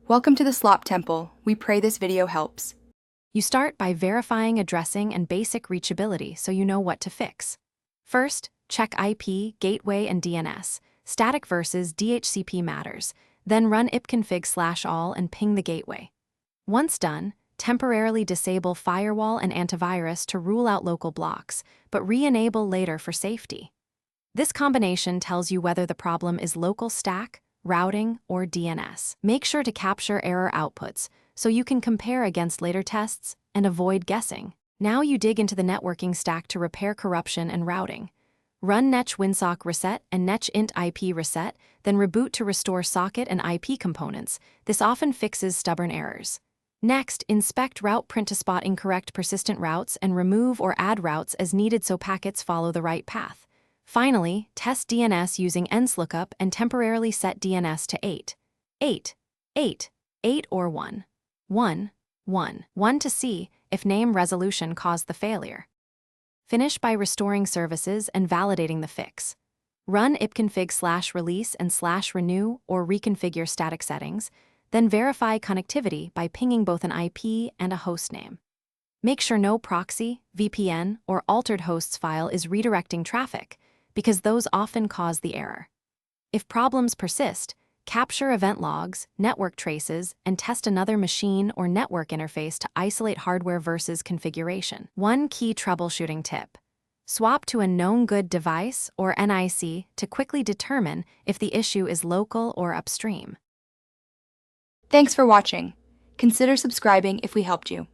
Welcome to the Slop Temple. We pray this video helps. You start by verifying addressing and basic reachability so you know what to fix. First, check IP, gateway, and DNS. Static versus DHCP matters. Then run ipconfig/all and ping the gateway. Once done, temporarily disable firewall and antivirus to rule out local blocks, but re-enable later for safety. This combination tells you whether the problem is local stack, routing, or DNS. Make sure to capture error outputs so you can compare against later tests and avoid guessing. Now you dig into the networking stack to repair corruption and routing. Run netch winsock reset and netch int IP reset, then reboot to restore socket and IP components. This often fixes stubborn errors. Next, inspect route print to spot incorrect persistent routes and remove or add routes as needed so packets follow the right path. Finally, test DNS using enslookup and temporarily set DNS to 8 or 1 to see if name resolution caused the failure. Finish by restoring services and validating the fix. Run ipconfig/release and /renew or reconfigure static settings, then verify connectivity by pinging both an IP and a host name. Make sure no proxy, VPN, or altered hosts file is redirecting traffic, because those often cause the error. If problems persist, capture event logs, network traces, and test another machine or network interface to isolate hardware versus configuration. One key troubleshooting tip: swap to a known good device or NIC to quickly determine if the issue is local or upstream. Thanks for watching. Consider subscribing if we helped you.